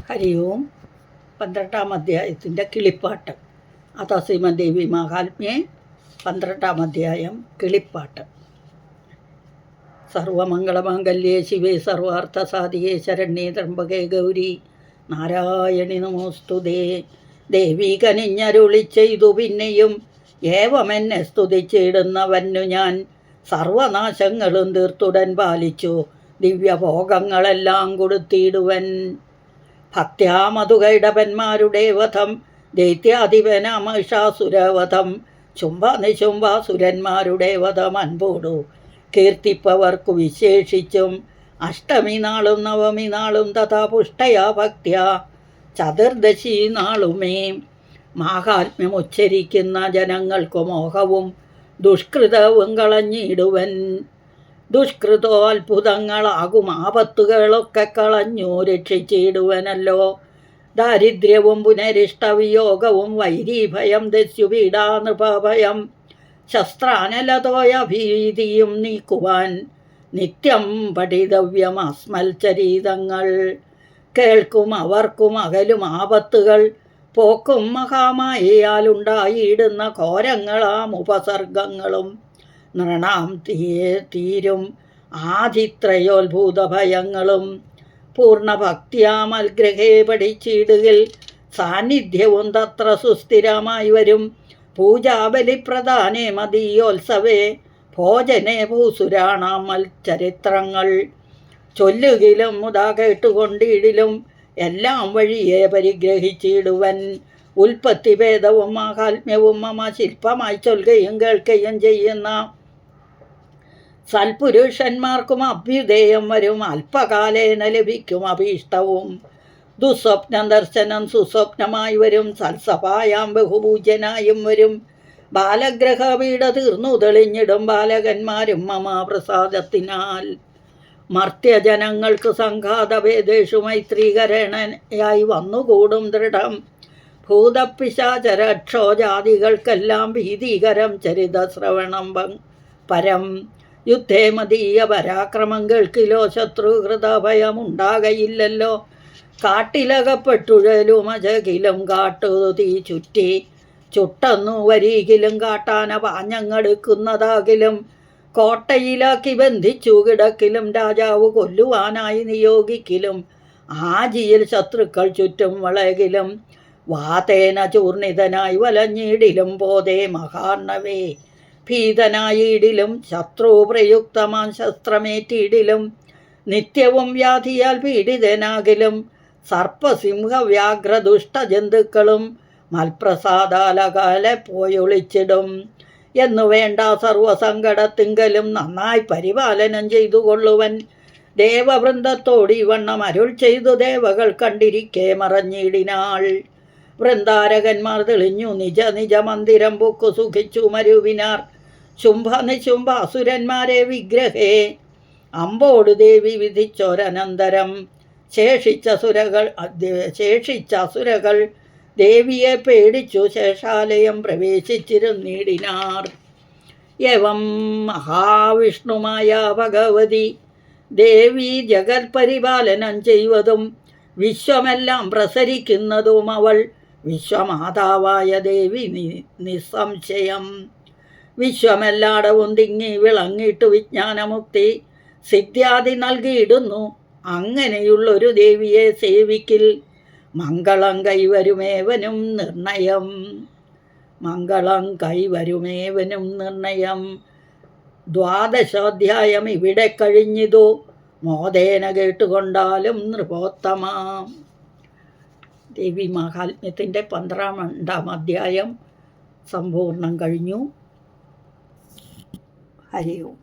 ഹരി ഓം. 12-ാം അധ്യായത്തിൻ്റെ കിളിപ്പാട്ട്. അഥ ശ്രീമദ്ദേവി മഹാത്മ്യേ 12-ാം അധ്യായം കിളിപ്പാട്ട്. സർവമംഗളമാംഗല്യേ ശിവേ സർവാർത്ഥസാധികേ ശരണ്യേ ത്രംബകേ ഗൗരി നാരായണി നമോസ്തുതേ. ദേവി കനിഞ്ഞരുളി ചെയ്തു പിന്നെയും ഏവമെന്നെ സ്തുതിച്ചിടുന്നവന്നു ഞാൻ സർവനാശങ്ങളും തീർത്തുടൻ പാലിച്ചു ദിവ്യഭോഗങ്ങളെല്ലാം കൊടുത്തിടുവൻ. ഭക്ത്യാമധുകൈടപന്മാരുടെ വധം ദൈത്യാധിപനാമഹിഷാസുരവധം ശുംഭനിശുംഭാസുരന്മാരുടെ വധം അൻപോടു കീർത്തിപ്പവർക്കു വിശേഷിച്ചും അഷ്ടമി നാളും നവമി നാളും തഥാ പുഷ്ടയാ ഭക്ത്യാ ചതുർദശി നാളുമേ. മാഹാത്മ്യമുച്ചരിക്കുന്ന ജനങ്ങൾക്കു മോഹവും ദുഷ്കൃതവും കളഞ്ഞിടുവൻ. ദുഷ്കൃതോ അത്ഭുതങ്ങളാകും ആപത്തുകളൊക്കെ കളഞ്ഞു രക്ഷിച്ചിടുവനല്ലോ. ദാരിദ്ര്യവും പുനരിഷ്ടവിയോഗവും വൈരീഭയം ദസ്യുപീഡാ നൃപഭയം ശസ്ത്രാനലതോയ ഭീതിയും നീക്കുവാൻ നിത്യം പഠിതവ്യമസ്മൽചരീതങ്ങൾ. കേൾക്കും അവർക്കും അകലും ആപത്തുകൾ പോക്കും മഹാമായയാലുണ്ടായിടുന്ന ഘോരങ്ങളാം ഉപസർഗങ്ങളും നൃണാം തീരും ആദിത്രയോത്ഭൂത ഭയങ്ങളും. പൂർണ്ണഭക്തിയാമൽഗ്രഹേ പഠിച്ചിടുകിൽ സാന്നിധ്യവും തത്ര സുസ്ഥിരമായി വരും. പൂജാബലിപ്രധാനേ മതീയോത്സവേ ഭോജനേ ഭൂസുരാണാം മൽചരിത്രങ്ങൾ. ചൊല്ലുകിലും മുതാ കേട്ടുകൊണ്ടിടിലും എല്ലാം വഴിയെ പരിഗ്രഹിച്ചിടുവൻ. ഉൽപ്പത്തി ഭേദവും മാഹാത്മ്യവും മമ ശില്പമായി ചൊല്ലുകയും കേൾക്കുകയും ചെയ്യുന്ന സൽപുരുഷന്മാർക്കും അഭ്യുദയം വരും. അല്പകാലേന ലഭിക്കും അഭീഷ്ടവും. ദുസ്വപ്ന ദർശനം സുസ്വപ്നമായി വരും. സൽസഭായാം ബഹുപൂജ്യനായും വരും. ബാലഗ്രഹപീഠ തീർന്നു തെളിഞ്ഞിടും ബാലകന്മാരും മമ പ്രസാദത്തിനാൽ. മർത്യജനങ്ങൾക്ക് സംഘാതഭേദേഷു മൈത്രീകരണയായി വന്നുകൂടും ദൃഢം. ഭൂതപിശാചരക്ഷോജാതികൾക്കെല്ലാം ഭീതികരം ചരിതശ്രവണം പരം. യുദ്ധേ മതീയ പരാക്രമം കേൾക്കിലോ ശത്രുഹൃതഭയമുണ്ടാകയില്ലല്ലോ. കാട്ടിലകപ്പെട്ടുഴലുമജകിലും കാട്ടുതീ ചുറ്റി ചുട്ടന്നു വരികിലും കാട്ടാന പാഞ്ഞങ്ങെടുക്കുന്നതാകിലും കോട്ടയിലാക്കി ബന്ധിച്ചു കിടക്കിലും രാജാവ് കൊല്ലുവാനായി നിയോഗിക്കിലും ആജിയിൽ ശത്രുക്കൾ ചുറ്റും വളകിലും വാതേന ചൂർണിതനായി വലഞ്ഞിടിലും പോതേ മഹാർണവേ ഭീതനായിടിലും ശത്രു പ്രയുക്തമാൻ ശസ്ത്രമേറ്റിടിലും നിത്യവും വ്യാധിയാൽ പീഡിതനാകിലും സർപ്പസിംഹവ്യാഘ്രദുഷ്ടജന്തുക്കളും മൽപ്രസാദാലകാലെ പോയൊളിച്ചിടും. എന്നു വേണ്ട സർവസങ്കടത്തിങ്കലും നന്നായി പരിപാലനം ചെയ്തു കൊള്ളുവൻ. ദേവവൃന്ദത്തോട് ഇവണ്ണം അരുൾ ചെയ്തു ദേവകൾ കണ്ടിരിക്കെ മറഞ്ഞിടിനാൾ. വൃന്ദാരകന്മാർ തെളിഞ്ഞു നിജ നിജ മന്ദിരം പൊക്കു സുഖിച്ചു മരുവിനാർ. ശുംഭനിശുംഭാസുരന്മാരെ വിഗ്രഹേ അമ്പോട് ദേവി വിധിച്ചോരനന്തരം ശേഷിച്ച അസുരകൾ ദേവിയെ പേടിച്ചു ശേഷാലയം പ്രവേശിച്ചിരുന്നിടിനാർ. എവം മഹാവിഷ്ണുമായ ഭഗവതി ദേവി ജഗത് പരിപാലനം ചെയ്വതും വിശ്വമെല്ലാം പ്രസരിക്കുന്നതും അവൾ വിശ്വമാതാവായ ദേവി നിസ്സംശയം. വിശ്വമെല്ലാടവും തിങ്ങി വിളങ്ങിയിട്ട് വിജ്ഞാനമുക്തി സിദ്ധ്യാദി നൽകിയിടുന്നു. അങ്ങനെയുള്ളൊരു ദേവിയെ സേവിക്കിൽ മംഗളം കൈവരുമേവനും നിർണയം. മംഗളം കൈവരുമേവനും നിർണയം. 12-ാധ്യായം ഇവിടെ കഴിഞ്ഞിതു. മോദേന കേട്ടുകൊണ്ടാലും നൃപോത്തമ. ദേവി മഹാത്മ്യത്തിൻ്റെ 12-ാം അധ്യായം സമ്പൂർണ്ണം കഴിഞ്ഞു. ഹരി ഓം.